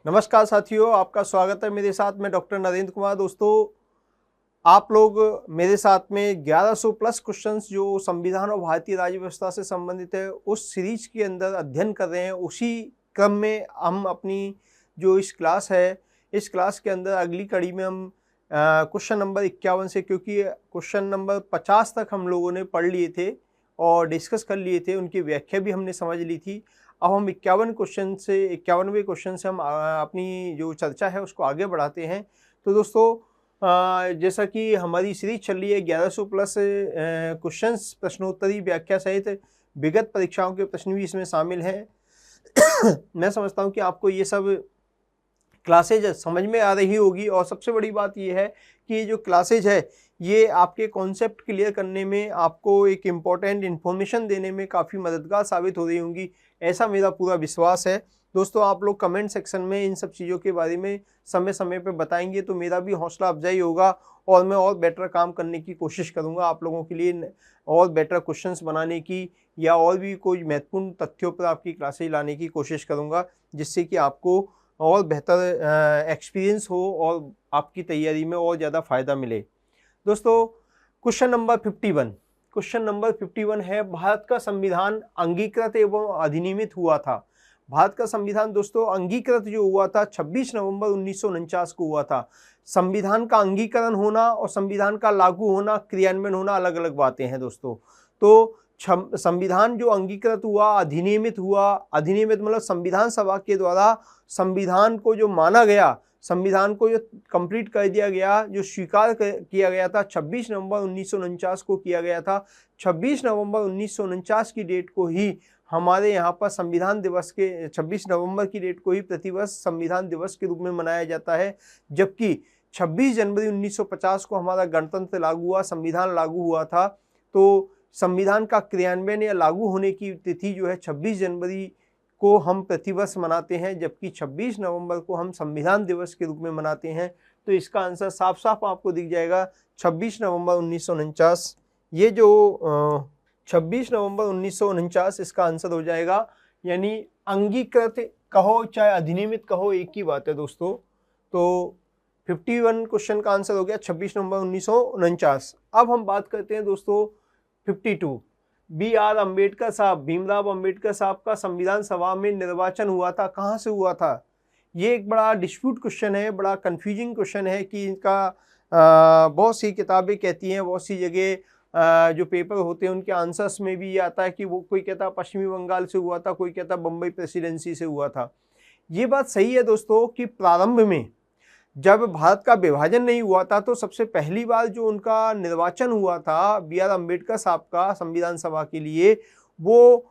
नमस्कार साथियों, आपका स्वागत है मेरे साथ में डॉक्टर नरेंद्र कुमार। दोस्तों, आप लोग मेरे साथ में 1100 प्लस क्वेश्चंस जो संविधान और भारतीय राज्य व्यवस्था से संबंधित है उस सीरीज के अंदर अध्ययन कर रहे हैं। उसी क्रम में हम अपनी जो इस क्लास है, इस क्लास के अंदर अगली कड़ी में हम क्वेश्चन नंबर 51 से, क्योंकि क्वेश्चन नंबर 50 तक हम लोगों ने पढ़ लिए थे और डिस्कस कर लिए थे, उनकी व्याख्या भी हमने समझ ली थी। अब हम 51वें क्वेश्चन से हम अपनी जो चर्चा है उसको आगे बढ़ाते हैं। तो दोस्तों, जैसा कि हमारी सीरीज चल रही है 1100 प्लस क्वेश्चंस, प्रश्नोत्तरी व्याख्या सहित विगत परीक्षाओं के प्रश्न भी इसमें शामिल हैं। मैं समझता हूं कि आपको ये सब क्लासेज समझ में आ रही होगी, और सबसे बड़ी बात ये है कि ये जो क्लासेज है ये आपके कॉन्सेप्ट क्लियर करने में, आपको एक इम्पॉर्टेंट इन्फॉर्मेशन देने में काफ़ी मददगार साबित हो रही होंगी, ऐसा मेरा पूरा विश्वास है। दोस्तों, आप लोग कमेंट सेक्शन में इन सब चीज़ों के बारे में समय समय पर बताएंगे तो मेरा भी हौसला अफजाई होगा और मैं और बेटर काम करने की कोशिश करूँगा, आप लोगों के लिए और बेटर क्वेश्चंस बनाने की या और भी कोई महत्वपूर्ण तथ्यों पर आपकी क्लासेज लाने की कोशिश करूँगा, जिससे कि आपको और बेहतर एक्सपीरियंस हो और आपकी तैयारी में और ज़्यादा फ़ायदा मिले। दोस्तों, क्वेश्चन नंबर 51 है, भारत का संविधान अंगीकृत एवं अधिनियमित हुआ था। भारत का संविधान दोस्तों अंगीकृत जो हुआ था 26 नवंबर 1949 को हुआ था। संविधान का अंगीकरण होना और संविधान का लागू होना, क्रियान्वयन होना अलग अलग बातें हैं दोस्तों। तो संविधान जो अंगीकृत हुआ, अधिनियमित हुआ, अधिनियमित मतलब संविधान सभा के द्वारा संविधान को जो माना गया, संविधान को जो कंप्लीट कर दिया गया, जो स्वीकार किया गया था 26 नवंबर 1949 को किया गया था। 26 नवंबर 1949 की डेट को ही हमारे यहाँ पर संविधान दिवस के 26 नवंबर की डेट को ही प्रतिवर्ष संविधान दिवस के रूप में मनाया जाता है, जबकि 26 जनवरी 1950 को हमारा गणतंत्र लागू हुआ, संविधान लागू हुआ था। तो संविधान का क्रियान्वयन या लागू होने की तिथि जो है 26 जनवरी को हम प्रतिवर्ष मनाते हैं, जबकि 26 नवंबर को हम संविधान दिवस के रूप में मनाते हैं। तो इसका आंसर साफ साफ आपको दिख जाएगा, 26 नवंबर 1949। ये जो 26 नवंबर 1949 इसका आंसर हो जाएगा, यानी अंगीकृत कहो चाहे अधिनियमित कहो एक ही बात है दोस्तों। तो 51 क्वेश्चन का आंसर हो गया 26 नवंबर 1949। अब हम बात करते हैं दोस्तों 52। BR अम्बेडकर साहब, भीमराव अम्बेडकर साहब का संविधान सभा में निर्वाचन हुआ था, कहाँ से हुआ था? ये एक बड़ा डिस्प्यूट क्वेश्चन है, बड़ा कंफ्यूजिंग क्वेश्चन है कि इनका बहुत सी किताबें कहती हैं, बहुत सी जगह जो पेपर होते हैं उनके आंसर्स में भी ये आता है कि वो कोई कहता पश्चिमी बंगाल से हुआ था, कोई कहता बम्बई प्रेसिडेंसी से हुआ था। ये बात सही है दोस्तों कि प्रारंभ में जब भारत का विभाजन नहीं हुआ था तो सबसे पहली बार जो उनका निर्वाचन हुआ था BR अम्बेडकर साहब का संविधान सभा के लिए, वो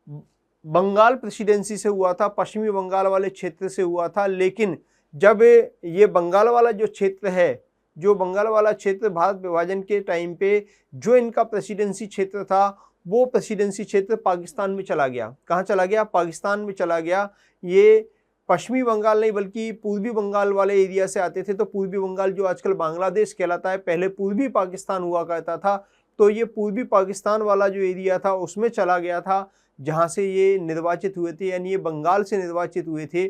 बंगाल प्रेसिडेंसी से हुआ था, पश्चिमी बंगाल वाले क्षेत्र से हुआ था। लेकिन जब ये बंगाल वाला जो क्षेत्र है, जो बंगाल वाला क्षेत्र भारत विभाजन के टाइम पे जो इनका प्रेसिडेंसी क्षेत्र था, वो प्रेसिडेंसी क्षेत्र पाकिस्तान में चला गया। कहाँ चला गया? पाकिस्तान में चला गया। ये पश्चिमी बंगाल नहीं बल्कि पूर्वी बंगाल वाले एरिया से आते थे। तो पूर्वी बंगाल जो आजकल बांग्लादेश कहलाता है, पहले पूर्वी पाकिस्तान हुआ करता था। तो ये पूर्वी पाकिस्तान वाला जो एरिया था उसमें चला गया था जहाँ से ये निर्वाचित हुए थे, यानी ये बंगाल से निर्वाचित हुए थे।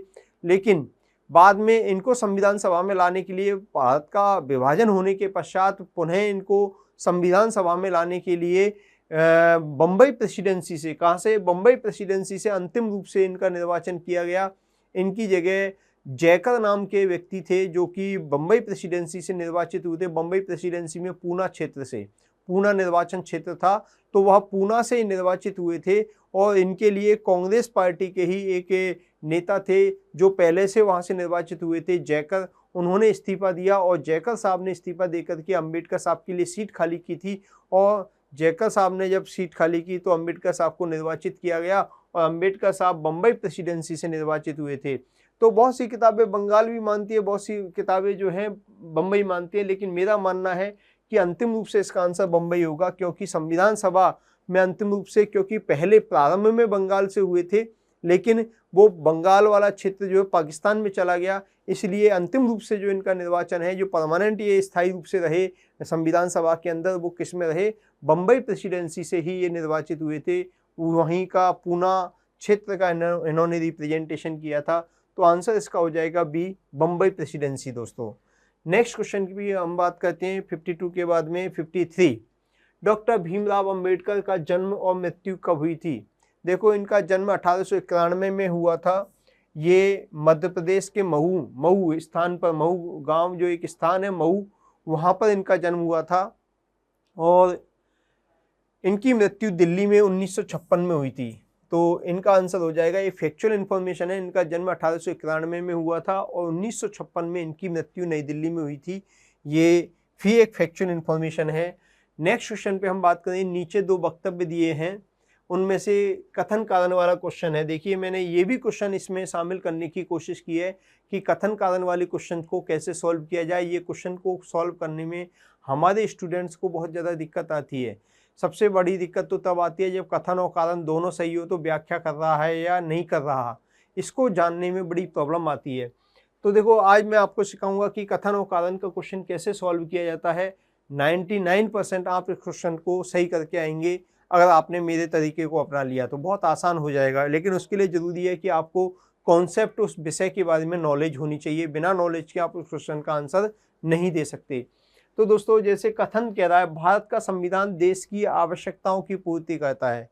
लेकिन बाद में इनको संविधान सभा में लाने के लिए, भारत का विभाजन होने के पश्चात पुनः इनको संविधान सभा में लाने के लिए बम्बई प्रेसिडेंसी से, कहाँ से? बम्बई प्रेसिडेंसी से अंतिम रूप से इनका निर्वाचन किया गया। इनकी जगह जयकर नाम के व्यक्ति थे जो कि बम्बई प्रेसिडेंसी से निर्वाचित हुए थे। बम्बई प्रेसिडेंसी में पूना क्षेत्र से, पूना निर्वाचन क्षेत्र था, तो वह पूना से निर्वाचित हुए थे। और इनके लिए कांग्रेस पार्टी के ही एक नेता थे जो पहले से वहां से निर्वाचित हुए थे, जयकर। उन्होंने इस्तीफा दिया और जयकर साहब ने इस्तीफा देकर के अम्बेडकर साहब के लिए सीट खाली की थी। और जयकर साहब ने जब सीट खाली की तो अम्बेडकर साहब को निर्वाचित किया गया और अम्बेडकर साहब बम्बई प्रेसिडेंसी से निर्वाचित हुए थे। तो बहुत सी किताबें बंगाल भी मानती है, बहुत सी किताबें जो हैं बम्बई मानती है, लेकिन मेरा मानना है कि अंतिम रूप से इसका आंसर बम्बई होगा, क्योंकि संविधान सभा में अंतिम रूप से, क्योंकि पहले प्रारंभ में बंगाल से हुए थे लेकिन वो बंगाल वाला क्षेत्र जो है पाकिस्तान में चला गया, इसलिए अंतिम रूप से जो इनका निर्वाचन है, जो परमानेंट ये स्थायी रूप से रहे संविधान सभा के अंदर, वो किस में रहे? बम्बई प्रेसिडेंसी से ही ये निर्वाचित हुए थे। वहीं का पूना क्षेत्र का इन्होंने रिप्रेजेंटेशन किया था। तो आंसर इसका हो जाएगा बी, बम्बई प्रेसिडेंसी दोस्तों। नेक्स्ट क्वेश्चन की भी हम बात करते हैं 52 के बाद में 53। डॉक्टर भीमराव अंबेडकर का जन्म और मृत्यु कब हुई थी? देखो, इनका जन्म 1891 में हुआ था। ये मध्य प्रदेश के महू स्थान पर, महू गांव जो एक स्थान है महू, वहां पर इनका जन्म हुआ था। और इनकी मृत्यु दिल्ली में 1956 में हुई थी। तो इनका आंसर हो जाएगा, ये फैक्चुअल इन्फॉर्मेशन है, इनका जन्म 1891 में हुआ था और 1956 में इनकी मृत्यु नई दिल्ली में हुई थी। ये भी एक फैक्चुअल इन्फॉर्मेशन है। नेक्स्ट क्वेश्चन पे हम बात करें, नीचे दो वक्तव्य दिए हैं, उनमें से कथन कारण वाला क्वेश्चन है। देखिए, मैंने ये भी क्वेश्चन इसमें शामिल करने की कोशिश की है कि कथन कारण वाले क्वेश्चन को कैसे सॉल्व किया जाए। ये क्वेश्चन को सॉल्व करने में हमारे स्टूडेंट्स को बहुत ज़्यादा दिक्कत आती है। सबसे बड़ी दिक्कत तो तब आती है जब कथन और कारण दोनों सही हो तो व्याख्या कर रहा है या नहीं कर रहा, इसको जानने में बड़ी प्रॉब्लम आती है। तो देखो, आज मैं आपको सिखाऊंगा कि कथन और कारण का क्वेश्चन कैसे सॉल्व किया जाता है। 99% आप इस क्वेश्चन को सही करके आएंगे अगर आपने मेरे तरीके को अपना लिया तो बहुत आसान हो जाएगा। लेकिन उसके लिए ज़रूरी है कि आपको कॉन्सेप्ट, उस विषय के बारे में नॉलेज होनी चाहिए। बिना नॉलेज के आप उस क्वेश्चन का आंसर नहीं दे सकते। तो दोस्तों, जैसे कथन कह रहा है, भारत का संविधान देश की आवश्यकताओं की पूर्ति करता है।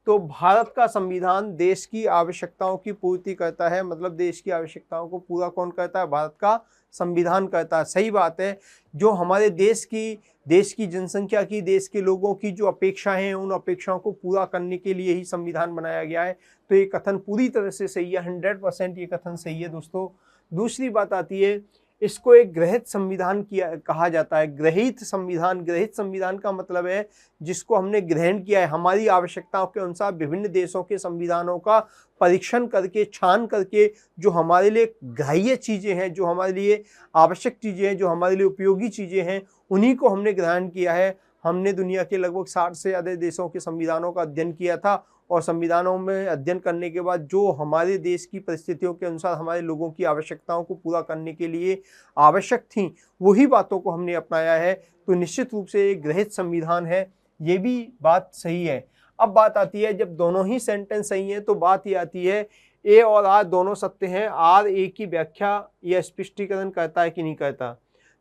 तो भारत का संविधान देश की आवश्यकताओं की पूर्ति करता है, मतलब देश की आवश्यकताओं को पूरा कौन करता है? भारत का संविधान करता है। सही बात है। जो हमारे देश की जनसंख्या की, देश के लोगों की जो अपेक्षाएं हैं, उन अपेक्षाओं को पूरा करने के लिए ही संविधान बनाया गया है। तो ये कथन पूरी तरह से सही है, 100% ये कथन सही है दोस्तों। दूसरी बात आती है, इसको एक ग्रहित संविधान कहा जाता है। ग्रहित संविधान का मतलब है जिसको हमने ग्रहण किया है, हमारी आवश्यकताओं के अनुसार विभिन्न देशों के संविधानों का परीक्षण करके, छान करके, जो हमारे लिए ग्राह्य चीज़ें हैं, जो हमारे लिए आवश्यक चीज़ें हैं, जो हमारे लिए उपयोगी चीज़ें हैं, उन्हीं को हमने ग्रहण किया है। हमने दुनिया के लगभग 60 से ज़्यादा देशों के संविधानों का अध्ययन किया था और संविधानों में अध्ययन करने के बाद जो हमारे देश की परिस्थितियों के अनुसार हमारे लोगों की आवश्यकताओं को पूरा करने के लिए आवश्यक थी, वही बातों को हमने अपनाया है। तो निश्चित रूप से एक ग्रहित संविधान है, ये भी बात सही है। अब बात आती है, जब दोनों ही सेंटेंस सही हैं तो बात ये आती है, ए और आर दोनों सत्य हैं, आर ए की व्याख्या या स्पष्टीकरण करता है कि नहीं करता।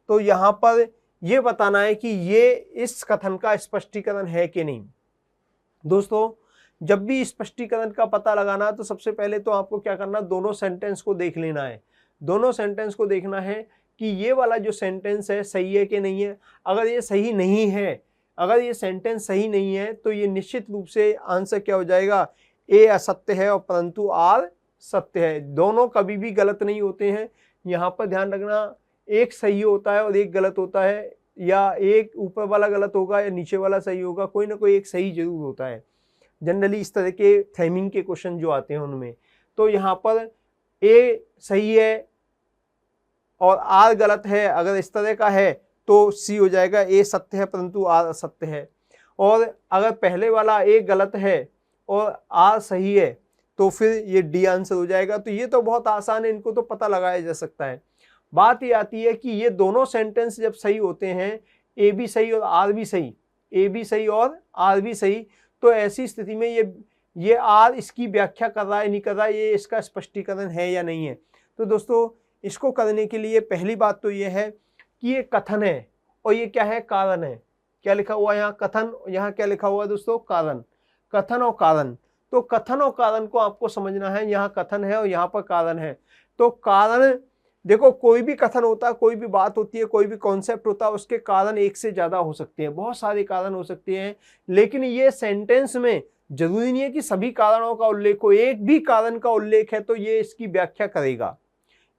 तो यहाँ पर यह बताना है कि ये इस कथन का स्पष्टीकरण है कि नहीं। दोस्तों, जब भी स्पष्टीकरण का पता लगाना तो सबसे पहले तो आपको क्या करना, दोनों सेंटेंस को देख लेना है। दोनों सेंटेंस को देखना है कि ये वाला जो सेंटेंस है सही है कि नहीं है। अगर ये सही नहीं है, अगर ये सेंटेंस सही नहीं है तो ये निश्चित रूप से आंसर क्या हो जाएगा, ए असत्य है और परंतु आर सत्य है। दोनों कभी भी गलत नहीं होते हैं। यहाँ पर ध्यान रखना, एक सही होता है और एक गलत होता है, या एक ऊपर वाला गलत होगा या नीचे वाला सही होगा, कोई ना कोई एक सही जरूर होता है जनरली इस तरह के थेमिंग के क्वेश्चन जो आते हैं उनमें। तो यहाँ पर ए सही है और आर गलत है, अगर इस तरह का है तो सी हो जाएगा, ए सत्य है परंतु आर असत्य है। और अगर पहले वाला ए गलत है और आर सही है तो फिर ये डी आंसर हो जाएगा। तो ये तो बहुत आसान है, इनको तो पता लगाया जा सकता है। बात ये आती है कि ये दोनों सेंटेंस जब सही होते हैं, ए भी सही और आर भी सही, ए भी सही और आर भी सही, तो ऐसी स्थिति में ये आर इसकी व्याख्या कर रहा है नहीं कर रहा है, ये इसका स्पष्टीकरण है या नहीं है। तो दोस्तों, इसको करने के लिए पहली बात तो ये है कि ये कथन है और ये क्या है, कारण है। क्या लिखा हुआ है यहाँ, कथन, यहाँ क्या लिखा हुआ है दोस्तों, कारण। कथन और कारण, तो कथन और कारण को आपको समझना है। यहाँ कथन है और यहाँ पर कारण है। तो कारण, देखो, कोई भी कथन होता है, कोई भी बात होती है, कोई भी कॉन्सेप्ट होता है, उसके कारण एक से ज्यादा हो सकते हैं, बहुत सारे कारण हो सकते हैं। लेकिन ये सेंटेंस में जरूरी नहीं है कि सभी कारणों का उल्लेख हो, एक भी कारण का उल्लेख है तो ये इसकी व्याख्या करेगा।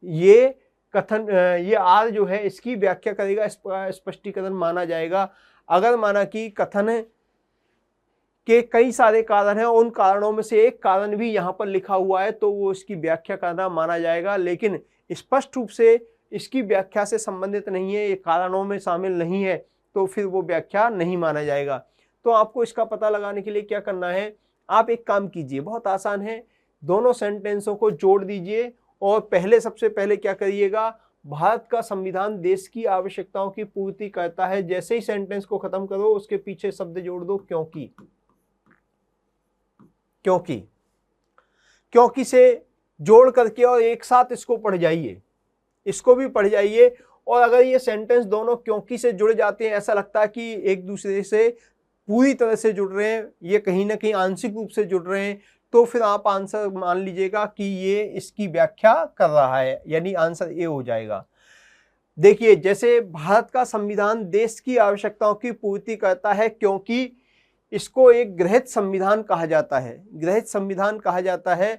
ये कथन, ये आर जो है इसकी व्याख्या करेगा, स्पष्टीकरण माना जाएगा। अगर माना कि कथन के कई सारे कारण हैं, उन कारणों में से एक कारण भी यहाँ पर लिखा हुआ है तो वो इसकी व्याख्या करना माना जाएगा। लेकिन स्पष्ट रूप से इसकी व्याख्या से संबंधित नहीं है, ये कारणों में शामिल नहीं है, तो फिर वो व्याख्या नहीं माना जाएगा। तो आपको इसका पता लगाने के लिए क्या करना है, आप एक काम कीजिए, बहुत आसान है, दोनों सेंटेंसों को जोड़ दीजिए और सबसे पहले क्या करिएगा, भारत का संविधान देश की आवश्यकताओं की पूर्ति करता है, जैसे ही सेंटेंस को खत्म करो उसके पीछे शब्द जोड़ दो क्योंकि। क्योंकि से जोड़ करके और एक साथ इसको पढ़ जाइए, इसको भी पढ़ जाइए। और अगर ये सेंटेंस दोनों क्योंकि से जुड़ जाते हैं, ऐसा लगता है कि एक दूसरे से पूरी तरह से जुड़ रहे हैं, ये कहीं ना कहीं आंशिक रूप से जुड़ रहे हैं, तो फिर आप आंसर मान लीजिएगा कि ये इसकी व्याख्या कर रहा है, यानी आंसर ए हो जाएगा। देखिए, जैसे भारत का संविधान देश की आवश्यकताओं की पूर्ति करता है क्योंकि इसको एक गृहीत संविधान कहा जाता है, गृहीत संविधान कहा जाता है।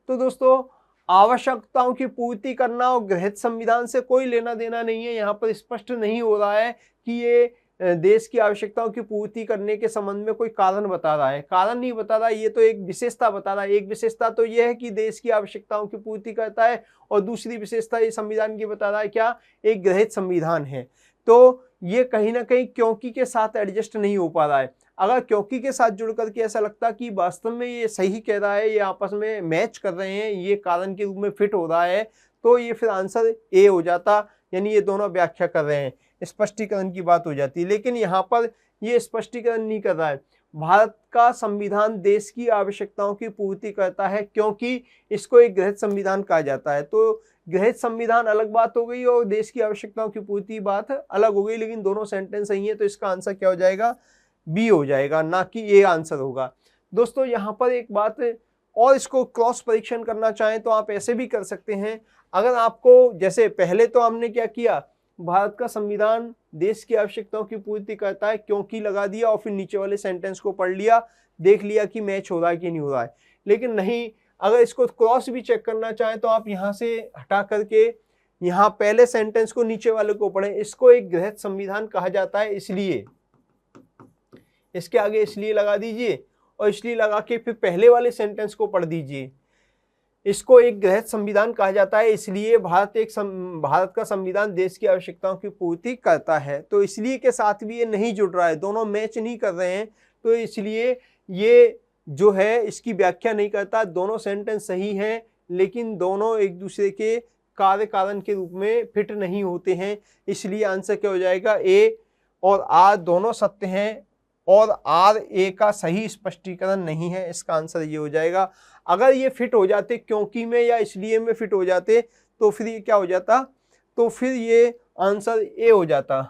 तो दोस्तों, आवश्यकताओं की पूर्ति करना और गृहीत संविधान से कोई लेना देना नहीं है। यहाँ पर स्पष्ट नहीं हो रहा है कि ये देश की आवश्यकताओं की पूर्ति करने के संबंध में कोई कारण बता रहा है, कारण नहीं बता रहा, ये तो एक विशेषता बता रहा है। एक विशेषता तो ये है कि देश की आवश्यकताओं की पूर्ति करता है, और दूसरी विशेषता ये संविधान की बता रहा है, क्या, एक गृहीत संविधान है। तो ये कहीं ना कहीं क्योंकि के साथ एडजस्ट नहीं हो पा रहा है। अगर क्योंकि के साथ जुड़ करके ऐसा लगता कि वास्तव में ये सही कह रहा है, ये आपस में मैच कर रहे हैं, ये कारण के रूप में फिट हो रहा है, तो ये फिर आंसर ए हो जाता, यानी ये दोनों व्याख्या कर रहे हैं, स्पष्टीकरण की बात हो जाती। लेकिन यहाँ पर ये स्पष्टीकरण नहीं कर रहा है। भारत का संविधान देश की आवश्यकताओं की पूर्ति करता है क्योंकि इसको एक गृहीत संविधान कहा जाता है। तो गृहीत संविधान अलग बात हो गई और देश की आवश्यकताओं की पूर्ति बात अलग हो गई, लेकिन दोनों सेंटेंस सही है, तो इसका आंसर क्या हो जाएगा, बी हो जाएगा, ना कि ए आंसर होगा। दोस्तों, यहाँ पर एक बात और, इसको क्रॉस परीक्षण करना चाहें तो आप ऐसे भी कर सकते हैं। अगर आपको, जैसे पहले तो हमने क्या किया, भारत का संविधान देश की आवश्यकताओं की पूर्ति करता है क्योंकि लगा दिया, और फिर नीचे वाले सेंटेंस को पढ़ लिया, देख लिया कि मैच हो रहा है कि नहीं हो रहा है। लेकिन नहीं, अगर इसको क्रॉस भी चेक करना चाहें तो आप यहाँ से हटा करके यहाँ पहले सेंटेंस को नीचे वाले को पढ़ें। इसको एक गृहीत संविधान कहा जाता है, इसलिए इसके आगे इसलिए लगा दीजिए, और इसलिए लगा के फिर पहले वाले सेंटेंस को पढ़ दीजिए। इसको एक गृहीत संविधान कहा जाता है, इसलिए भारत का संविधान देश की आवश्यकताओं की पूर्ति करता है। तो इसलिए के साथ भी ये नहीं जुड़ रहा है, दोनों मैच नहीं कर रहे हैं, तो इसलिए ये जो है इसकी व्याख्या नहीं करता। दोनों सेंटेंस सही हैं, लेकिन दोनों एक दूसरे के कार्य कारण के रूप में फिट नहीं होते हैं, इसलिए आंसर क्या हो जाएगा, ए और आर दोनों सत्य हैं, और आर ए का सही स्पष्टीकरण नहीं है, इसका आंसर ये हो जाएगा। अगर ये फिट हो जाते क्योंकि में या इसलिए में फिट हो जाते, तो फिर ये क्या हो जाता, तो फिर ये आंसर ए हो जाता,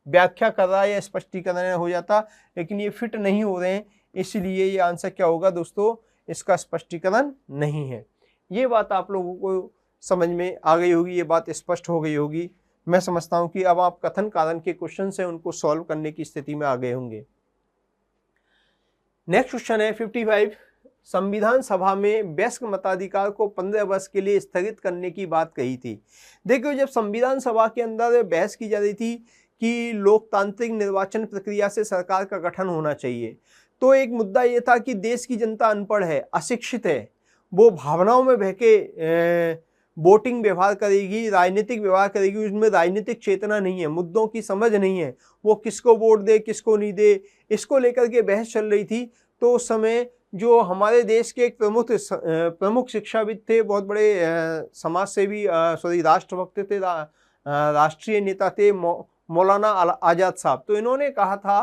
व्याख्या कर रहा है या स्पष्टीकरण हो जाता। लेकिन ये फिट नहीं हो रहे हैं, इसलिए ये आंसर क्या होगा दोस्तों, इसका स्पष्टीकरण नहीं है। ये बात आप लोगों को समझ में आ गई होगी, ये बात स्पष्ट हो गई होगी। मैं समझता हूँ कि अब आप कथन कारण के क्वेश्चन से उनको सॉल्व करने की स्थिति में आ गए होंगे। नेक्स्ट क्वेश्चन है 55। संविधान सभा में वयस्क मताधिकार को 15 वर्ष के लिए स्थगित करने की बात कही थी। देखिए, जब संविधान सभा के अंदर बहस की जा रही थी कि लोकतांत्रिक निर्वाचन प्रक्रिया से सरकार का गठन होना चाहिए, तो एक मुद्दा ये था कि देश की जनता अनपढ़ है, अशिक्षित है, वो भावनाओं में बहके वोटिंग व्यवहार करेगी, राजनीतिक व्यवहार करेगी, उसमें राजनीतिक चेतना नहीं है, मुद्दों की समझ नहीं है, वो किसको वोट दे किसको नहीं दे, इसको लेकर के बहस चल रही थी। तो उस समय जो हमारे देश के एक प्रमुख शिक्षाविद थे, बहुत बड़े समाज सेवी राष्ट्रभक्त थे, राष्ट्रीय नेता थे, मौलाना आज़ाद साहब। तो इन्होंने कहा था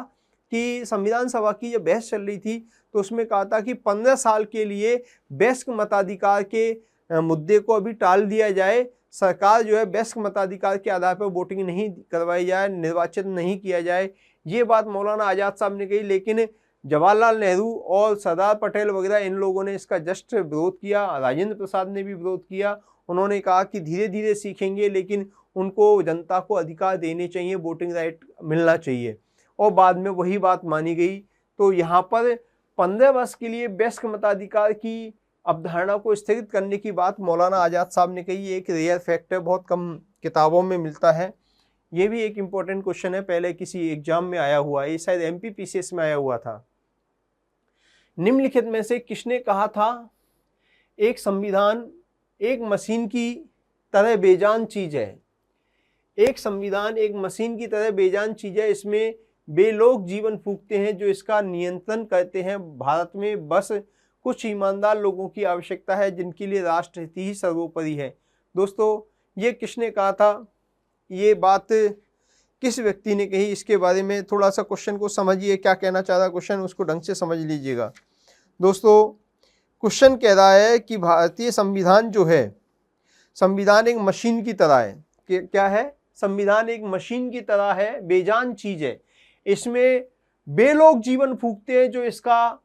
कि संविधान सभा की जब बहस चल रही थी तो उसमें कहा था कि 15 साल के लिए वयस्क मताधिकार के मुद्दे को अभी टाल दिया जाए, सरकार जो है वयस्क मताधिकार के आधार पर वोटिंग नहीं करवाई जाए, निर्वाचित नहीं किया जाए। ये बात मौलाना आज़ाद साहब ने कही, लेकिन जवाहरलाल नेहरू और सरदार पटेल वगैरह इन लोगों ने इसका जस्ट विरोध किया, राजेंद्र प्रसाद ने भी विरोध किया। उन्होंने कहा कि धीरे धीरे सीखेंगे, लेकिन उनको जनता को अधिकार देने चाहिए, वोटिंग राइट मिलना चाहिए, और बाद में वही बात मानी गई। तो यहाँ पर 15 वर्ष के लिए वयस्क मताधिकार की अवधारणा को स्थगित करने की बात मौलाना आज़ाद साहब ने कही। एक रेयर फैक्ट है, बहुत कम किताबों में मिलता है। ये भी एक इम्पोर्टेंट क्वेश्चन है, पहले किसी एग्जाम में आया हुआ है, ये शायद MPPCS में आया हुआ था। निम्नलिखित में से किसने कहा था, एक संविधान एक मशीन की तरह बेजान चीज है। एक संविधान एक मशीन की तरह बेजान चीज है, इसमें वे लोग जीवन फूंकते हैं जो इसका नियंत्रण करते हैं। भारत में बस कुछ ईमानदार लोगों की आवश्यकता है जिनके लिए राष्ट्रहित ही सर्वोपरि है। दोस्तों, ये किसने कहा था, ये बात किस व्यक्ति ने कही, इसके बारे में थोड़ा सा क्वेश्चन को समझिए, क्या कहना चाह रहा क्वेश्चन, उसको ढंग से समझ लीजिएगा। दोस्तों, क्वेश्चन कह रहा है कि भारतीय संविधान जो है, संविधान एक मशीन की तरह है। क्या है? संविधान एक मशीन की तरह है, बेजान चीज है। इसमें वे लोग जीवन फूंकते हैं जो इसका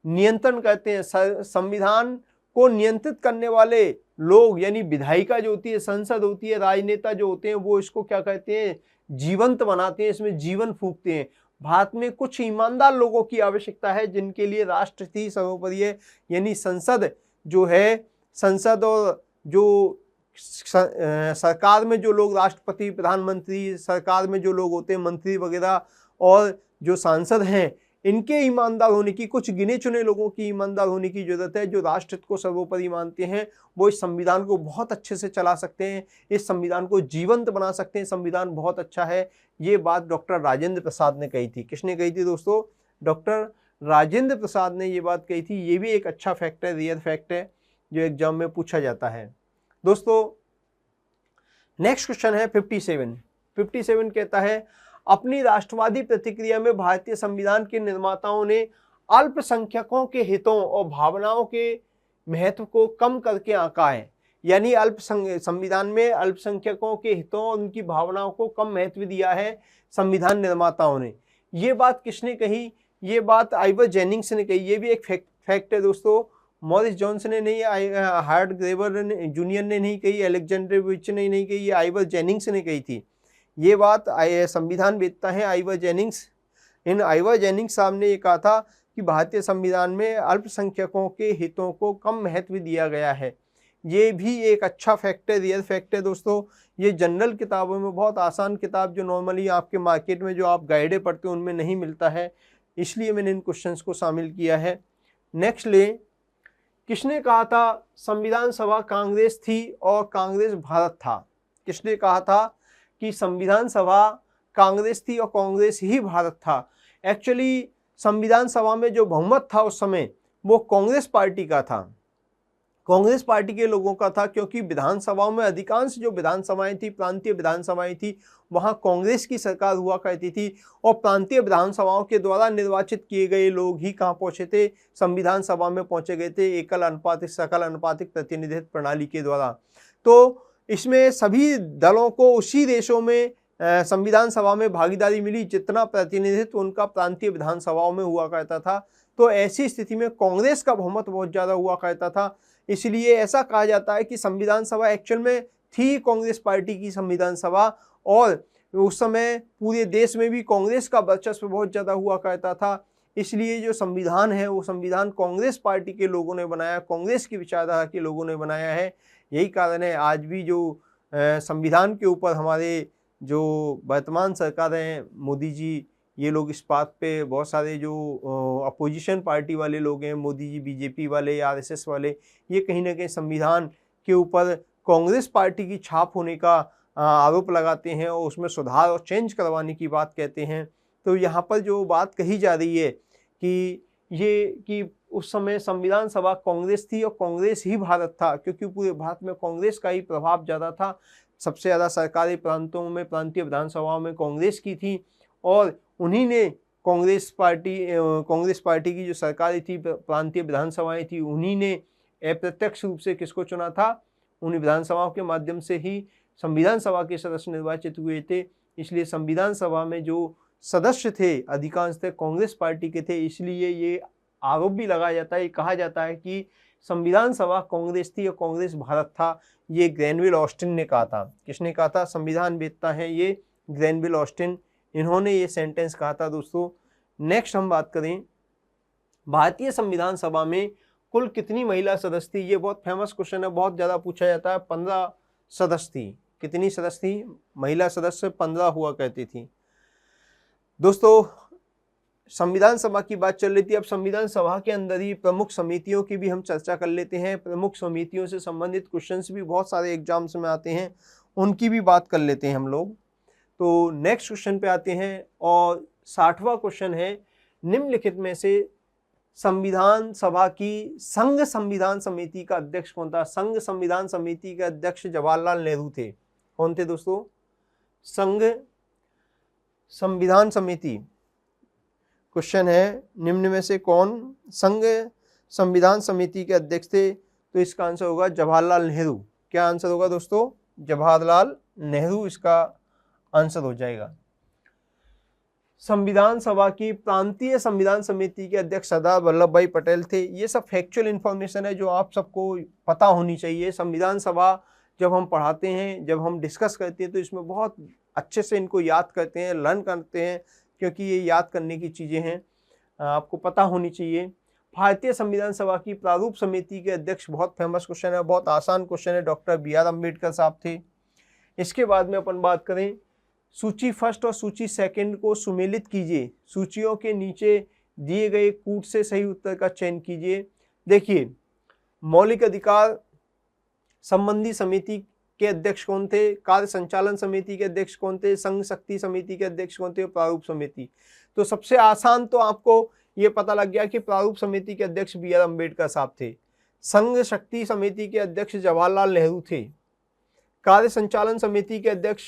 नियंत्रण करते हैं। संविधान को नियंत्रित करने वाले लोग यानी विधायिका जो होती है, संसद होती है, राजनेता जो होते हैं, वो इसको क्या कहते हैं? जीवंत बनाते हैं, इसमें जीवन फूंकते हैं। भारत में कुछ ईमानदार लोगों की आवश्यकता है जिनके लिए राष्ट्र ही सर्वोपरि है, यानी संसद जो है, संसद और जो सरकार में जो लोग राष्ट्रपति, प्रधानमंत्री, सरकार में जो लोग होते हैं, मंत्री वगैरह, और जो सांसद हैं, इनके ईमानदार होने की, कुछ गिने चुने लोगों की ईमानदार होने की जरूरत है, जो राष्ट्र को सर्वोपरि मानते हैं। वो इस संविधान को बहुत अच्छे से चला सकते हैं, इस संविधान को जीवंत बना सकते हैं। संविधान बहुत अच्छा है। ये बात डॉक्टर राजेंद्र प्रसाद ने कही थी। किसने कही थी दोस्तों? डॉक्टर राजेंद्र प्रसाद ने ये बात कही थी। ये भी एक अच्छा फैक्ट है, रियल फैक्ट है, जो एग्जाम में पूछा जाता है। दोस्तों नेक्स्ट क्वेश्चन है 57 कहता है, अपनी राष्ट्रवादी प्रतिक्रिया में भारतीय संविधान के निर्माताओं ने अल्पसंख्यकों के हितों और भावनाओं के महत्व को कम करके आंका है। यानी संविधान में अल्पसंख्यकों के हितों और उनकी भावनाओं को कम महत्व दिया है संविधान निर्माताओं ने। ये बात किसने कही? ये बात आइवर जेनिंग्स ने कही। ये भी एक फैक्ट है दोस्तों। मॉरिस जॉनसन ने नहीं, हार्ड ग्रेवर जूनियर ने नहीं कही, अलेक्जेंडर विच ने नहीं कही, ये आइवर जेनिंग्स ने कही थी। ये बात संविधान वेत्ता है आइवर जेनिंग्स। इन आइवर जेनिंग्स साहब ने ये कहा था कि भारतीय संविधान में अल्पसंख्यकों के हितों को कम महत्व दिया गया है। ये भी एक अच्छा फैक्ट है, रियल फैक्ट है दोस्तों। ये जनरल किताबों में, बहुत आसान किताब जो नॉर्मली आपके मार्केट में जो आप गाइडें पढ़ते हो उनमें नहीं मिलता है, इसलिए मैंने इन क्वेश्चंस को शामिल किया है। नेक्स्ट ले, किसने कहा था संविधान सभा कांग्रेस थी और कांग्रेस भारत था? किसने कहा था कि संविधान सभा कांग्रेस थी और कांग्रेस ही भारत था? एक्चुअली संविधान सभा में जो बहुमत था उस समय वो कांग्रेस पार्टी का था, कांग्रेस पार्टी के लोगों का था, क्योंकि विधानसभाओं में अधिकांश जो विधानसभाएं थी, प्रांतीय विधानसभाएं थी, वहां कांग्रेस की सरकार हुआ करती थी। और प्रांतीय विधानसभाओं के द्वारा निर्वाचित किए गए लोग ही कहाँ पहुंचे थे? संविधान सभा में पहुंचे गए थे, एकल अनुपातिक सकल अनुपातिक प्रतिनिधित्व प्रणाली के द्वारा। तो इसमें सभी दलों को उसी देशों में संविधान सभा में भागीदारी मिली जितना प्रतिनिधित्व उनका प्रांतीय विधानसभाओं में हुआ करता था। तो ऐसी स्थिति में कांग्रेस का बहुमत बहुत ज़्यादा हुआ करता था। इसलिए ऐसा कहा जाता है कि संविधान सभा एक्चुअल में थी कांग्रेस पार्टी की संविधान सभा, और उस समय पूरे देश में भी कांग्रेस का वर्चस्व बहुत ज़्यादा हुआ करता था। इसलिए जो संविधान है वो संविधान कांग्रेस पार्टी के लोगों ने बनाया, कांग्रेस की विचारधारा के लोगों ने बनाया है। यही कारण है आज भी जो संविधान के ऊपर हमारे जो वर्तमान सरकार हैं, मोदी जी, ये लोग इस बात पे, बहुत सारे जो अपोजिशन पार्टी वाले लोग हैं, मोदी जी, बीजेपी वाले, आरएसएस वाले, ये कहीं ना कहीं संविधान के ऊपर कांग्रेस पार्टी की छाप होने का आरोप लगाते हैं और उसमें सुधार और चेंज करवाने की बात कहते हैं। तो यहाँ पर जो बात कही जा रही है कि उस समय संविधान सभा कांग्रेस थी और कांग्रेस ही भारत था, क्योंकि पूरे भारत में कांग्रेस का ही प्रभाव ज़्यादा था। सबसे ज़्यादा सरकारी प्रांतों में, प्रांतीय विधानसभाओं में कांग्रेस की थी, और उन्हीं ने कांग्रेस पार्टी की जो सरकारी थी, प्रांतीय विधानसभाएं थी, उन्हीं ने अप्रत्यक्ष रूप से किसको चुना था? उन विधानसभाओं के माध्यम से ही संविधान सभा के सदस्य निर्वाचित हुए थे। इसलिए संविधान सभा में जो सदस्य थे अधिकांश थे कांग्रेस पार्टी के थे। इसलिए ये आरोप भी लगाया जाता है, कहा जाता है कि संविधान सभा कांग्रेस थी और कांग्रेस भारत था। ये ग्रैनविल ऑस्टिन ने कहा था। किसने कहा था? संविधान वेत्ता है ये ग्रैनविल ऑस्टिन, इन्होंने ये सेंटेंस कहा था दोस्तों। नेक्स्ट हम बात करें, भारतीय संविधान सभा में कुल कितनी महिला सदस्य थी? ये बहुत फेमस क्वेश्चन है, बहुत ज़्यादा पूछा जाता है। 15 सदस्य थी। कितनी सदस्य थी? महिला सदस्य 15 हुआ करती थी। दोस्तों संविधान सभा की बात चल रही थी, अब संविधान सभा के अंदर ही प्रमुख समितियों की भी हम चर्चा कर लेते हैं। प्रमुख समितियों से संबंधित क्वेश्चंस भी बहुत सारे एग्जाम्स में आते हैं, उनकी भी बात कर लेते हैं हम लोग। तो नेक्स्ट क्वेश्चन पे आते हैं और 60वां क्वेश्चन है, निम्नलिखित में से संविधान सभा की संघ संविधान समिति का अध्यक्ष कौन था? संघ संविधान समिति के अध्यक्ष जवाहरलाल नेहरू थे। कौन थे दोस्तों? संघ संविधान समिति। क्वेश्चन है, निम्न में से कौन संघ संविधान समिति के अध्यक्ष थे? तो इसका आंसर होगा जवाहरलाल नेहरू। क्या आंसर होगा दोस्तों? जवाहरलाल नेहरू इसका आंसर हो जाएगा। संविधान सभा की प्रांतीय संविधान समिति के अध्यक्ष सरदार वल्लभ भाई पटेल थे। ये सब फैक्चुअल इंफॉर्मेशन है जो आप सबको पता होनी चाहिए। संविधान सभा जब हम पढ़ाते हैं, जब हम डिस्कस करते हैं, तो इसमें बहुत अच्छे से इनको याद करते हैं, लर्न करते हैं, क्योंकि ये याद करने की चीज़ें हैं, आपको पता होनी चाहिए। भारतीय संविधान सभा की प्रारूप समिति के अध्यक्ष, बहुत फेमस क्वेश्चन है, बहुत आसान क्वेश्चन है, डॉक्टर BR अम्बेडकर साहब थे। इसके बाद में अपन बात करें, सूची फर्स्ट और सूची सेकंड को सुमेलित कीजिए। सूचियों के नीचे दिए गए कूट से सही उत्तर का चयन कीजिए। देखिए, मौलिक अधिकार संबंधी समिति के अध्यक्ष कौन थे? कार्य संचालन समिति के अध्यक्ष कौन थे? संघ शक्ति समिति के अध्यक्ष कौन थे? प्रारूप समिति। तो सबसे आसान तो आपको ये पता लग गया कि प्रारूप समिति के अध्यक्ष BR अम्बेडकर साहब थे। संघ शक्ति समिति के अध्यक्ष जवाहरलाल नेहरू थे। कार्य संचालन समिति के अध्यक्ष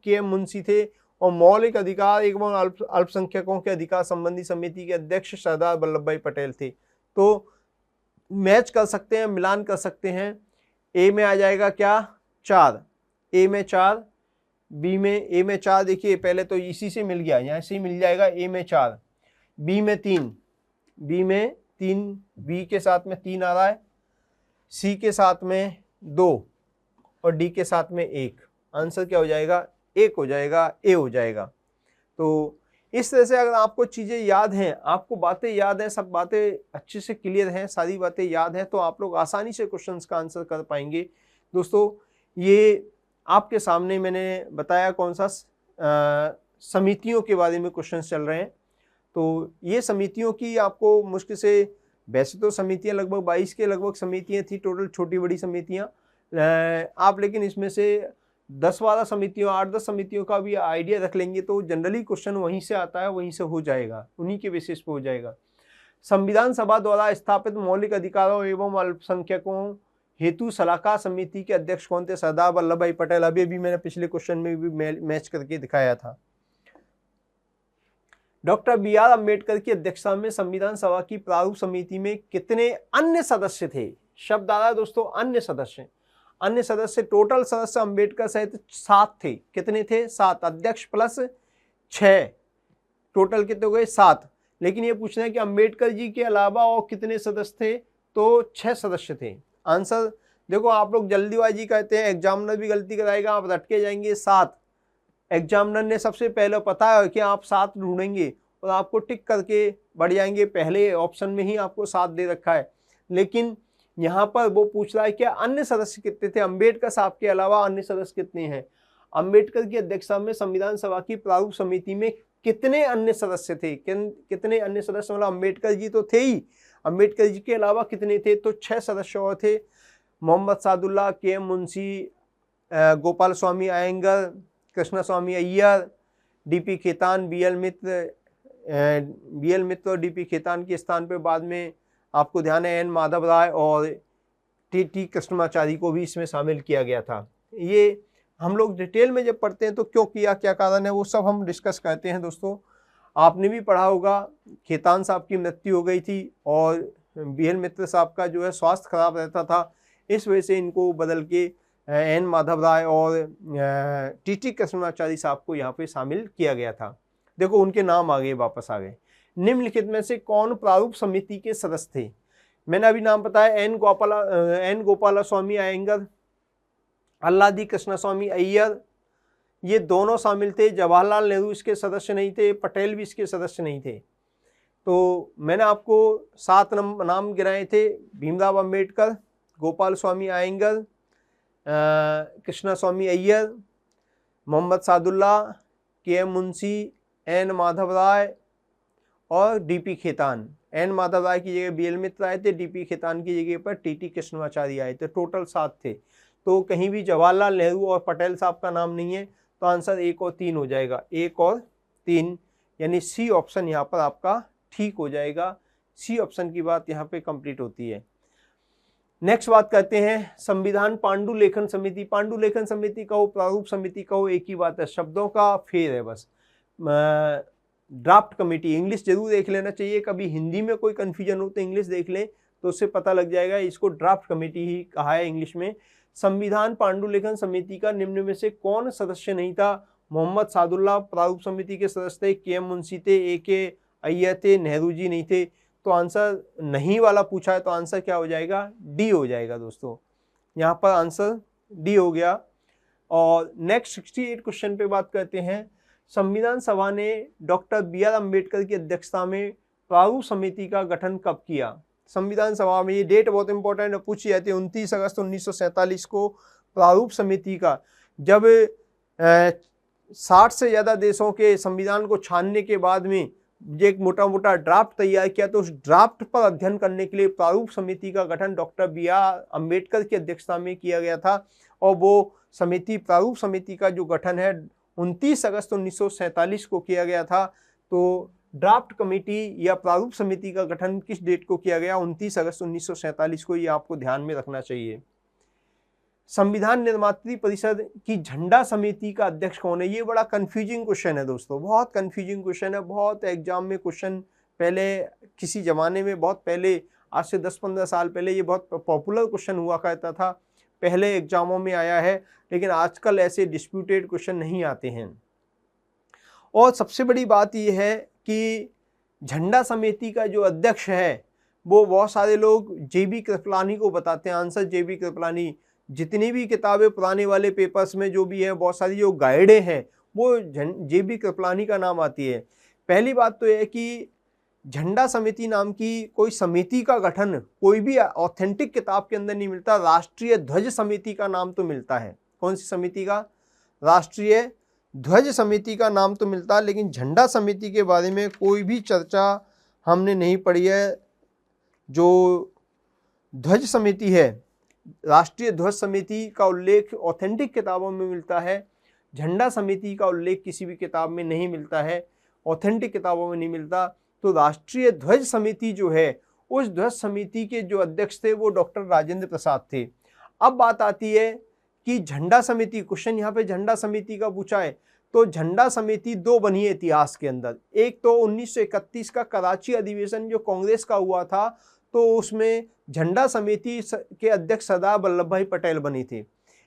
KM मुंशी थे। और मौलिक अधिकार एवं अल्पसंख्यकों के अधिकार संबंधी समिति के अध्यक्ष सरदार वल्लभ भाई पटेल थे। तो मैच कर सकते हैं, मिलान कर सकते हैं। ए में आ जाएगा क्या? 4। ए में 4, बी में, ए में 4, देखिए पहले तो इसी से मिल गया, यहाँ से ही मिल जाएगा। ए में 4, बी में 3, बी में 3, बी के साथ में 3 आ रहा है, सी के साथ में 2 और डी के साथ में 1। आंसर क्या हो जाएगा? 1 हो जाएगा, ए हो जाएगा। तो इस तरह से अगर आपको चीज़ें याद हैं, आपको बातें याद हैं, सब बातें अच्छे से क्लियर हैं, सारी बातें याद हैं, तो आप लोग आसानी से क्वेश्चंस का आंसर कर पाएंगे। दोस्तों, ये आपके सामने मैंने बताया कौन सा समितियों के बारे में क्वेश्चंस चल रहे हैं। तो ये समितियों की आपको मुश्किल से, वैसे तो समितियां लगभग 22 के लगभग समितियां थी टोटल, छोटी बड़ी समितियां, आप लेकिन इसमें से 10-12 समितियों, 8-10 समितियों का भी आइडिया रख लेंगे तो जनरली क्वेश्चन वहीं से आता है, वहीं से हो जाएगा, उन्हीं के बेसिस पे हो जाएगा। संविधान सभा द्वारा स्थापित मौलिक अधिकारों एवं अल्पसंख्यकों हेतु सलाहकार समिति के अध्यक्ष कौन थे? सरदार वल्लभ भाई पटेल। अभी भी मैंने पिछले क्वेश्चन में भी मैच करके दिखाया था। डॉक्टर BR अम्बेडकर की अध्यक्षता में संविधान सभा की प्रारूप समिति में कितने अन्य सदस्य थे? शब्द आ रहा है दोस्तों, अन्य सदस्य। अन्य सदस्य, टोटल सदस्य अम्बेडकर सहित 7 थे। कितने थे? 7। अध्यक्ष प्लस 6, टोटल कितने हो गए? 7। लेकिन ये पूछना है कि अम्बेडकर जी के अलावा और कितने सदस्य थे? तो 6 सदस्य थे। आंसर देखो, आप लोग जल्दीबाजी कहते हैं, एग्जामिनर भी गलती कराएगा, आप रटके जाएंगे 7। एग्जामिनर ने सबसे पहले पता है कि आप 7 ढूंढेंगे और आपको टिक करके बढ़ जाएंगे, पहले ऑप्शन में ही आपको 7 दे रखा है। लेकिन यहाँ पर वो पूछ रहा है कि अन्य सदस्य कितने थे? अम्बेडकर साहब के अलावा अन्य सदस्य कितने हैं? अम्बेडकर की अध्यक्षता में संविधान सभा की प्रारूप समिति में कितने अन्य सदस्य थे? कितने अन्य सदस्य? मतलब अम्बेडकर जी तो थे ही, अम्बेडकर जी के अलावा कितने थे? तो 6 सदस्य और थे। मोहम्मद सादुल्ला, KM मुंशी, गोपाल स्वामी अयंगर, कृष्णा स्वामी अय्यर, DP खेतान, BL मित्र और DP खेतान के स्थान पे बाद में आपको ध्यान है N माधव राय और TT कृष्णमाचारी को भी इसमें शामिल किया गया था। ये हम लोग डिटेल में जब पढ़ते हैं तो क्यों किया, क्या कारण है, वो सब हम डिस्कस करते हैं। दोस्तों, आपने भी पढ़ा होगा, खेतान साहब की मृत्यु हो गई थी और BL मित्र साहब का जो है स्वास्थ्य खराब रहता था, इस वजह से इनको बदल के N माधव राय और TT कृष्णमाचारी साहब को यहाँ पे शामिल किया गया था। देखो, उनके नाम आ गए, वापस आ गए। निम्नलिखित में से कौन प्रारूप समिति के सदस्य थे? मैंने अभी नाम बताया, N गोपाला स्वामी अयंगर, अल्लादी कृष्णा स्वामी अय्यर, ये दोनों शामिल थे। जवाहरलाल नेहरू इसके सदस्य नहीं थे, पटेल भी इसके सदस्य नहीं थे। तो मैंने आपको 7 नाम गिनाए थे: भीमराव अम्बेडकर, गोपाल स्वामी अयंगर, कृष्णा स्वामी अय्यर, मोहम्मद सादुल्ला, KM मुंशी, N माधव राय और DP खेतान। N माधव राय की जगह BL मित्र आए थे, DP खेतान की जगह पर TT कृष्णमाचारी आए थे। टोटल 7 थे। तो कहीं भी जवाहरलाल नेहरू और पटेल साहब का नाम नहीं है, तो आंसर 1 और 3 हो जाएगा। 1 और 3 यानी सी ऑप्शन यहाँ पर आपका ठीक हो जाएगा। सी ऑप्शन की बात यहाँ पे कंप्लीट होती है। नेक्स्ट बात करते हैं संविधान पांडुलेखन समिति। पांडुलेखन समिति कहो, प्रारूप समिति कहो, एक ही बात है, शब्दों का फेर है बस। ड्राफ्ट कमेटी, इंग्लिश जरूर देख लेना चाहिए, कभी हिंदी में कोई कन्फ्यूजन हो तो इंग्लिश देख लें, तो उससे पता लग जाएगा, इसको ड्राफ्ट कमेटी ही कहा है इंग्लिश में। संविधान पांडुलिखन समिति का निम्न में से कौन सदस्य नहीं था? मोहम्मद सादुल्लाह प्रारूप समिति के सदस्य थे, के एम मुंशी थे, ए के अय्यर थे, नेहरू जी नहीं थे। तो आंसर नहीं वाला पूछा है, तो आंसर क्या हो जाएगा? डी हो जाएगा दोस्तों। यहाँ पर आंसर डी हो गया। और नेक्स्ट 68 क्वेश्चन पे बात करते हैं। संविधान सभा ने डॉक्टर बी आर अम्बेडकर की अध्यक्षता में प्रारूप समिति का गठन कब किया? संविधान सभा में, ये डेट बहुत इंपॉर्टेंट है, पूछी जाती है। 29 अगस्त 1947 को प्रारूप समिति का, जब 60 से ज़्यादा देशों के संविधान को छानने के बाद में एक मोटा मोटा ड्राफ्ट तैयार किया, तो उस ड्राफ्ट पर अध्ययन करने के लिए प्रारूप समिति का गठन डॉक्टर बी आर अम्बेडकर की अध्यक्षता में किया गया था। और वो समिति, प्रारूप समिति का जो गठन है 29 अगस्त 1947 को किया गया था। तो ड्राफ्ट कमेटी या प्रारूप समिति का गठन किस डेट को किया गया? 29 अगस्त 1947 को। ये आपको ध्यान में रखना चाहिए। संविधान निर्मात्री परिषद की झंडा समिति का अध्यक्ष कौन है? ये बड़ा कंफ्यूजिंग क्वेश्चन है दोस्तों, बहुत कंफ्यूजिंग क्वेश्चन है। बहुत एग्जाम में क्वेश्चन पहले किसी जमाने में, बहुत पहले, आज से 10-15 साल पहले ये बहुत पॉपुलर क्वेश्चन हुआ करता था, पहले एग्जामों में आया है। लेकिन आजकल ऐसे डिस्प्यूटेड क्वेश्चन नहीं आते हैं। और सबसे बड़ी बात यह है कि झंडा समिति का जो अध्यक्ष है वो बहुत सारे लोग जे.बी. कृपलानी को बताते हैं। Answer J B. कृपलानी। जितनी भी किताबें पुराने वाले पेपर्स में जो भी है, बहुत सारी जो गाइडें हैं, वो जे.बी. कृपलानी का नाम आती है। पहली बात तो यह है कि झंडा समिति नाम की कोई समिति का गठन कोई भी ऑथेंटिक किताब के अंदर नहीं मिलता। राष्ट्रीय ध्वज समिति का नाम तो मिलता है। कौन सी समिति का? राष्ट्रीय ध्वज समिति का नाम तो मिलता है, लेकिन झंडा समिति के बारे में कोई भी चर्चा हमने नहीं पढ़ी है। जो ध्वज समिति है, राष्ट्रीय ध्वज समिति का उल्लेख ऑथेंटिक किताबों में मिलता है। झंडा समिति का उल्लेख किसी भी किताब में नहीं मिलता है, ऑथेंटिक किताबों में नहीं मिलता। तो राष्ट्रीय ध्वज समिति जो है, उस ध्वज समिति के जो अध्यक्ष थे वो डॉक्टर राजेंद्र प्रसाद थे। अब बात आती है कि झंडा समिति, क्वेश्चन यहाँ पे झंडा समिति का पूछा है, तो झंडा समिति दो बनी है इतिहास के अंदर। एक तो 1931 का कराची अधिवेशन जो कांग्रेस का हुआ था, तो उसमें झंडा समिति के अध्यक्ष सरदार वल्लभ भाई पटेल बनी थी।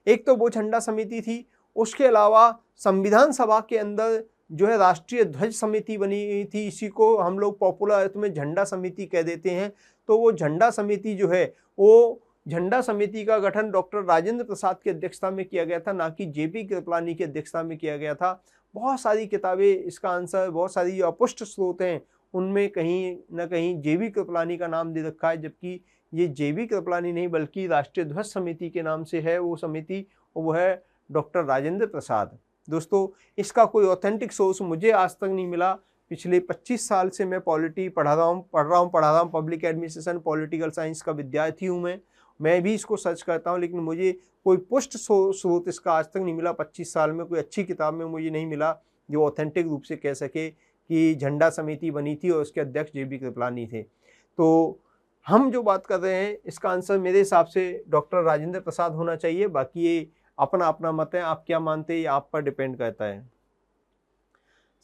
एक तो वो झंडा समिति थी। उसके अलावा संविधान सभा के अंदर जो है राष्ट्रीय ध्वज समिति बनी थी, इसी को हम लोग पॉपुलर अर्थ में झंडा समिति कह देते हैं। तो वो झंडा समिति जो है, वो झंडा समिति का गठन डॉक्टर राजेंद्र प्रसाद की अध्यक्षता में किया गया था, ना कि जे.बी. कृपलानी की अध्यक्षता में किया गया था। बहुत सारी किताबें इसका आंसर, बहुत सारी जो अपुष्ट स्रोत हैं उनमें कहीं ना कहीं जे.बी. कृपलानी का नाम दे रखा है, जबकि ये जे.बी. कृपलानी नहीं बल्कि राष्ट्रीय ध्वज समिति के नाम से है वो समिति, और वो है डॉक्टर राजेंद्र प्रसाद। दोस्तों, इसका कोई ऑथेंटिक सोर्स मुझे आज तक नहीं मिला। पिछले 25 साल से मैं पॉलिटी पढ़ रहा हूँ, पब्लिक एडमिनिस्ट्रेशन, पॉलिटिकल साइंस का विद्यार्थी हूँ मैं भी इसको सर्च करता हूँ, लेकिन मुझे कोई पुष्ट स्रोत इसका आज तक नहीं मिला। 25 साल में कोई अच्छी किताब में मुझे नहीं मिला जो ऑथेंटिक रूप से कह सके कि झंडा समिति बनी थी और उसके अध्यक्ष जे.बी. कृपलानी थे। तो हम जो बात कर रहे हैं, इसका आंसर मेरे हिसाब से डॉक्टर राजेंद्र प्रसाद होना चाहिए। बाकी ये अपना अपना मत है, आप क्या मानते हैं ये आप पर डिपेंड करता है।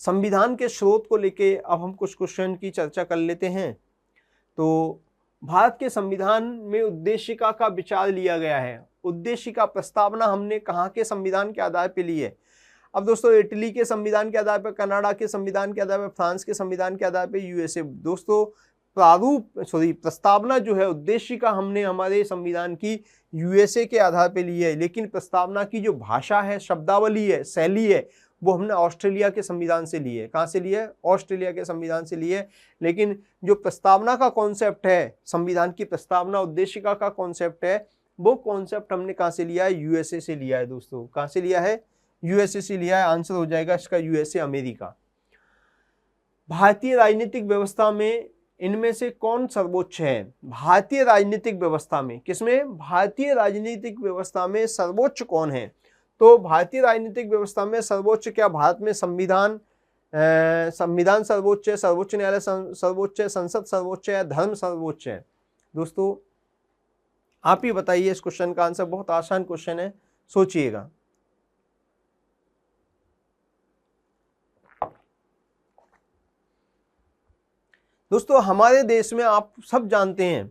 संविधान के स्रोत को लेके अब हम कुछ क्वेश्चन की चर्चा कर लेते हैं। तो भारत के संविधान में उद्देशिका का विचार लिया गया है। उद्देशिका प्रस्तावना हमने कहाँ के संविधान के आधार पर ली है? अब दोस्तों, इटली के संविधान के आधार पर, कनाडा के संविधान के आधार पर, फ्रांस के संविधान के आधार पर, यूएसए। दोस्तों, प्रस्तावना जो है, उद्देशिका हमने हमारे संविधान की यूएसए के आधार पर ली है, लेकिन प्रस्तावना की जो भाषा है, शब्दावली है, शैली है, वो हमने ऑस्ट्रेलिया के संविधान से ली है। कहाँ से ली है? ऑस्ट्रेलिया के संविधान से ली है। लेकिन जो प्रस्तावना का कॉन्सेप्ट है, संविधान की प्रस्तावना, उद्देशिका का कॉन्सेप्ट है, वो कॉन्सेप्ट हमने कहाँ से लिया है? यूएसए से लिया है। दोस्तों, कहाँ से लिया है? यूएसए से लिया है। आंसर हो जाएगा इसका यूएसए, अमेरिका। भारतीय राजनीतिक व्यवस्था में इनमें से कौन सर्वोच्च है? भारतीय राजनीतिक व्यवस्था में, किसमें? भारतीय राजनीतिक व्यवस्था में सर्वोच्च कौन है? तो भारतीय राजनीतिक व्यवस्था में सर्वोच्च क्या भारत में संविधान सर्वोच्च है, सर्वोच्च न्यायालय सर्वोच्च है, संसद सर्वोच्च है, धर्म सर्वोच्च है? दोस्तों, आप ही बताइए इस क्वेश्चन का आंसर। बहुत आसान क्वेश्चन है, सोचिएगा। दोस्तों, हमारे देश में आप सब जानते हैं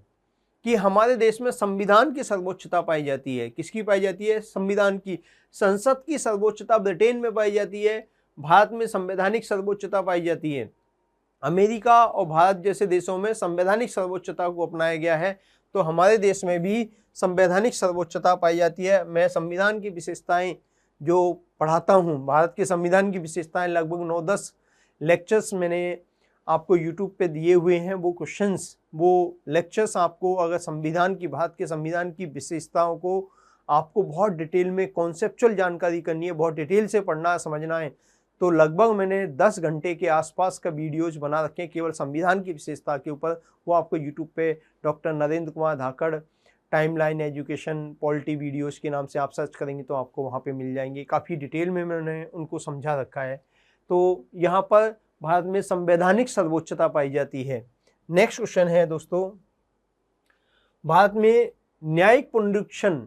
कि हमारे देश में संविधान की सर्वोच्चता पाई जाती है। किसकी पाई जाती है? संविधान की। संसद की सर्वोच्चता ब्रिटेन में पाई जाती है, भारत में संवैधानिक सर्वोच्चता पाई जाती है। अमेरिका और भारत जैसे देशों में संवैधानिक सर्वोच्चता को अपनाया गया है, तो हमारे देश में भी संवैधानिक सर्वोच्चता पाई जाती है। मैं संविधान की विशेषताएं जो पढ़ाता हूं, भारत के संविधान की विशेषताएं लगभग 9-10 लेक्चर्स मैंने आपको यूट्यूब पे दिए हुए हैं। वो क्वेश्चंस, वो लेक्चर्स आपको अगर संविधान की, भारत के संविधान की विशेषताओं को आपको बहुत डिटेल में कॉन्सेप्चुअल जानकारी करनी है, बहुत डिटेल से पढ़ना है, समझना है, तो लगभग मैंने 10 घंटे के आसपास का वीडियोज बना रखे हैं केवल संविधान की विशेषता के ऊपर। वो आपको यूट्यूब पे डॉक्टर नरेंद्र कुमार धाकड़ टाइमलाइन एजुकेशन पॉलिटी वीडियोज़ के नाम से आप सर्च करेंगे तो आपको वहाँ पे मिल जाएंगे। काफ़ी डिटेल में मैंने उनको समझा रखा है। तो यहाँ पर भारत में संवैधानिक सर्वोच्चता पाई जाती है। नेक्स्ट क्वेश्चन है दोस्तों, भारत में न्यायिक पुनरीक्षण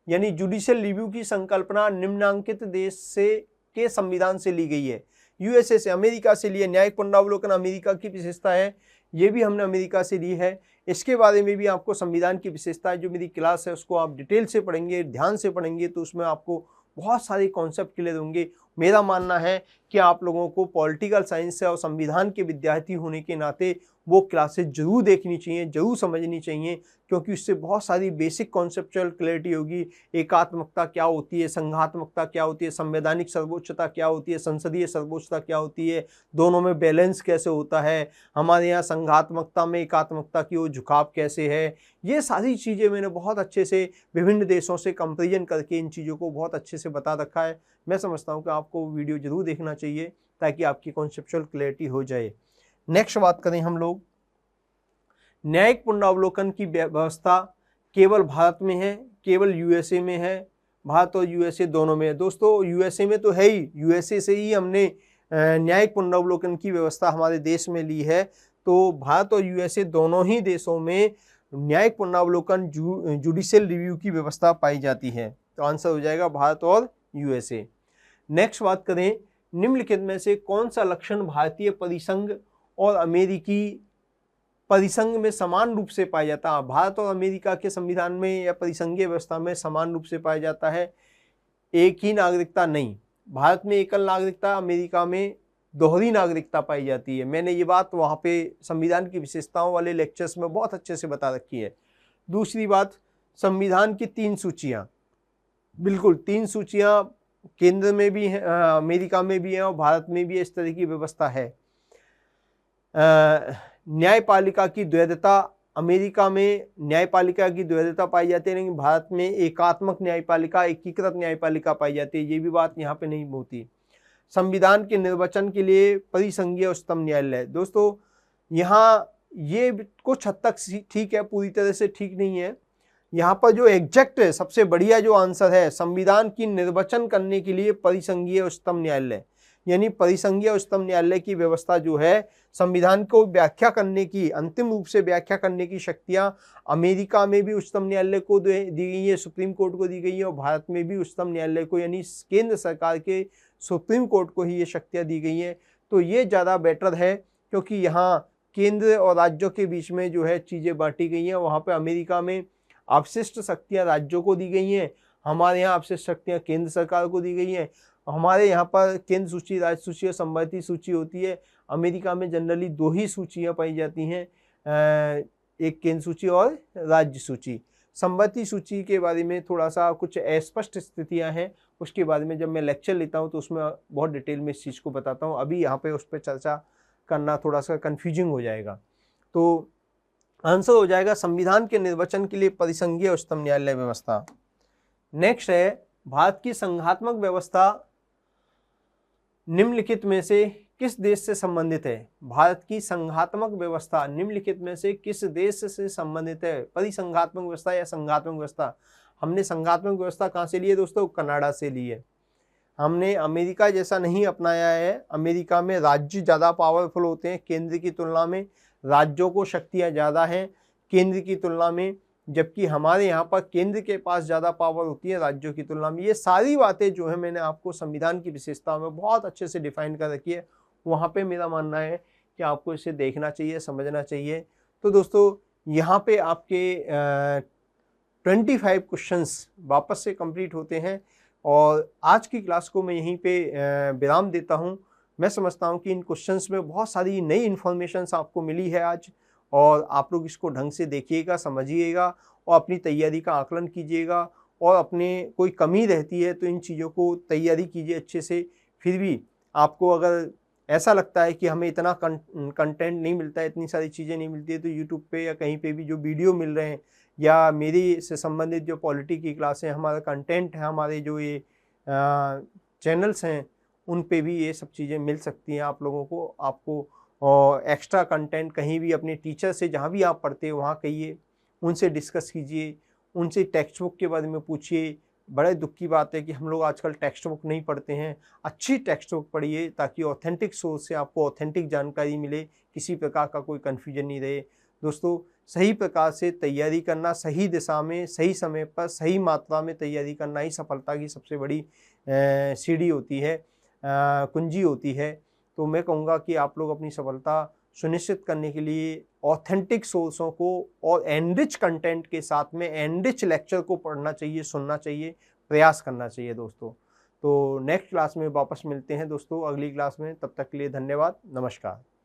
यानी जुडिशियल रिव्यू की संकल्पना निम्नांकित देश से के संविधान से ली गई है। यूएसए से, अमेरिका से ली है। न्यायिक पुनरावलोकन अमेरिका की विशेषता है, ये भी हमने अमेरिका से ली है। इसके बारे में भी आपको संविधान की विशेषताएं जो मेरी क्लास है उसको आप डिटेल से पढ़ेंगे, ध्यान से पढ़ेंगे, तो उसमें आपको बहुत सारे कॉन्सेप्ट क्लियर होंगे। मेरा मानना है कि आप लोगों को पॉलिटिकल साइंस से और संविधान के विद्यार्थी होने के नाते वो क्लासेस जरूर देखनी चाहिए, जरूर समझनी चाहिए, क्योंकि उससे बहुत सारी बेसिक कॉन्सेप्चुअल क्लैरिटी होगी। एकात्मकता क्या होती है, संघात्मकता क्या होती है, संवैधानिक सर्वोच्चता क्या होती है, संसदीय सर्वोच्चता क्या होती है, दोनों में बैलेंस कैसे होता है, हमारे यहाँ संघात्मकता में एकात्मकता की ओर झुकाव कैसे है। ये सारी चीज़ें मैंने बहुत अच्छे से विभिन्न देशों से कंपेरिजन करके इन चीज़ों को बहुत अच्छे से बता रखा है। मैं समझता हूँ कि आपको वीडियो जरूर देखना चाहिए ताकि आपकी कॉन्सेप्चुअल क्लैरिटी हो जाए। नेक्स्ट बात करें हम लोग, न्यायिक पुनरावलोकन की व्यवस्था केवल भारत में है, केवल यूएसए में है? भारत और यूएसए दोनों में है। दोस्तों यूएसए में तो है ही, यूएसए से ही हमने न्यायिक पुनरावलोकन की व्यवस्था हमारे देश में ली है। तो भारत और यूएसए दोनों ही देशों में न्यायिक पुनरावलोकन जुडिशियल रिव्यू की व्यवस्था पाई जाती है। तो आंसर हो जाएगा भारत और यूएसए। नेक्स्ट बात करें, निम्नलिखित में से कौन सा लक्षण भारतीय परिसंघ और अमेरिकी परिसंघ में समान रूप से पाया जाता है? भारत और अमेरिका के संविधान में या परिसंघीय व्यवस्था में समान रूप से पाया जाता है। एक ही नागरिकता नहीं, भारत में एकल नागरिकता, अमेरिका में दोहरी नागरिकता पाई जाती है। मैंने ये बात वहाँ पे संविधान की विशेषताओं वाले लेक्चर्स में बहुत अच्छे से बता रखी है। दूसरी बात, संविधान की 3 सूचियाँ, बिल्कुल 3 सूचियाँ केंद्र में भी हैं, अमेरिका में भी हैं और भारत में भी इस तरह की व्यवस्था है। न्यायपालिका की द्वैधता, अमेरिका में न्यायपालिका की द्वैधता पाई जाती है, लेकिन भारत में एकात्मक न्यायपालिका, एकीकृत न्यायपालिका पाई जाती है। ये भी बात यहाँ पे नहीं होती। संविधान के निर्वचन के लिए परिसंघीय उच्चतम न्यायालय, दोस्तों यहाँ ये कुछ हद तक ठीक है, पूरी तरह से ठीक नहीं है। यहाँ पर जो एग्जैक्ट है, सबसे बढ़िया जो आंसर है, संविधान की निर्वचन करने के लिए परिसंघीय उच्चतम न्यायालय, यानी परिसंघीय उच्चतम न्यायालय की व्यवस्था जो है, संविधान को व्याख्या करने की, अंतिम रूप से व्याख्या करने की शक्तियां अमेरिका में भी उच्चतम न्यायालय को दी गई है, सुप्रीम कोर्ट को दी गई है, और भारत में भी उच्चतम न्यायालय को यानी केंद्र सरकार के सुप्रीम कोर्ट को ही ये शक्तियां दी गई हैं। तो ये ज़्यादा बेटर है, क्योंकि यहाँ केंद्र और राज्यों के बीच में जो है चीज़ें बांटी गई हैं। वहाँ पर अमेरिका में अवशिष्ट शक्तियाँ राज्यों को दी गई हैं, हमारे यहाँ अवशिष्ट शक्तियाँ केंद्र सरकार को दी गई हैं। हमारे यहाँ पर केंद्र सूची, राज्य सूची और संवैधानिक सूची होती है। अमेरिका में जनरली 2 ही सूचियाँ पाई जाती हैं, एक केंद्र सूची और राज्य सूची। संवैधानिक सूची के बारे में थोड़ा सा कुछ अस्पष्ट स्थितियाँ हैं, उसके बारे में जब मैं लेक्चर लेता हूँ तो उसमें बहुत डिटेल में इस चीज़ को बताता हूँ। अभी यहाँ पे उस पर चर्चा करना थोड़ा सा कन्फ्यूजिंग हो जाएगा। तो आंसर हो जाएगा संविधान के निर्वचन के लिए परिसंघीय उच्चतम न्यायालय व्यवस्था। नेक्स्ट है, भारत की संघात्मक व्यवस्था निम्नलिखित में से किस देश से संबंधित है? भारत की संघात्मक व्यवस्था निम्नलिखित में से किस देश से संबंधित है? परिसंघात्मक व्यवस्था या संघात्मक व्यवस्था? हमने संघात्मक व्यवस्था कहाँ से ली है दोस्तों? कनाडा से ली है। हमने अमेरिका जैसा नहीं अपनाया है। अमेरिका में राज्य ज़्यादा पावरफुल होते हैं केंद्र की तुलना में, राज्यों को शक्तियाँ ज़्यादा हैं केंद्र की तुलना में, जबकि हमारे यहाँ पर केंद्र के पास ज़्यादा पावर होती है राज्यों की तुलना में। ये सारी बातें जो है मैंने आपको संविधान की विशेषताओं में बहुत अच्छे से डिफाइन कर रखी है। वहाँ पे मेरा मानना है कि आपको इसे देखना चाहिए, समझना चाहिए। तो दोस्तों यहाँ पे आपके 25 क्वेश्चंस वापस से कंप्लीट होते हैं और आज की क्लास को मैं यहीं पे विराम देता हूँ। मैं समझता हूँ कि इन क्वेश्चंस में बहुत सारी नई इन्फॉर्मेशंस आपको मिली है आज, और आप लोग इसको ढंग से देखिएगा, समझिएगा और अपनी तैयारी का आकलन कीजिएगा, और अपने कोई कमी रहती है तो इन चीज़ों को तैयारी कीजिए अच्छे से। फिर भी आपको अगर ऐसा लगता है कि हमें इतना कंटेंट नहीं मिलता है, इतनी सारी चीज़ें नहीं मिलती है, तो यूट्यूब पे या कहीं पे भी जो वीडियो मिल रहे हैं या मेरी से संबंधित जो पॉलिटी की क्लासें, हमारा कंटेंट है, हमारे जो ये चैनल्स हैं, उन पे भी ये सब चीज़ें मिल सकती हैं आप लोगों को। आपको एक्स्ट्रा कंटेंट कहीं भी अपने टीचर से, जहाँ भी आप पढ़ते हैं वहाँ कहिए, उनसे डिस्कस कीजिए, उनसे टेक्स्ट बुक के बारे में पूछिए। बड़े दुख की बात है कि हम लोग आजकल टेक्स्ट बुक नहीं पढ़ते हैं। अच्छी टेक्स्ट बुक पढ़िए ताकि ऑथेंटिक सोर्स से आपको ऑथेंटिक जानकारी मिले, किसी प्रकार का कोई कन्फ्यूजन नहीं रहे। दोस्तों, सही प्रकार से तैयारी करना, सही दिशा में, सही समय पर, सही मात्रा में तैयारी करना ही सफलता की सबसे बड़ी सीढ़ी होती है, कुंजी होती है। तो मैं कहूँगा कि आप लोग अपनी सफलता सुनिश्चित करने के लिए ऑथेंटिक सोर्सों को और एनरिच कंटेंट के साथ में एनरिच लेक्चर को पढ़ना चाहिए, सुनना चाहिए, प्रयास करना चाहिए दोस्तों। तो नेक्स्ट क्लास में वापस मिलते हैं दोस्तों, अगली क्लास में। तब तक के लिए धन्यवाद, नमस्कार।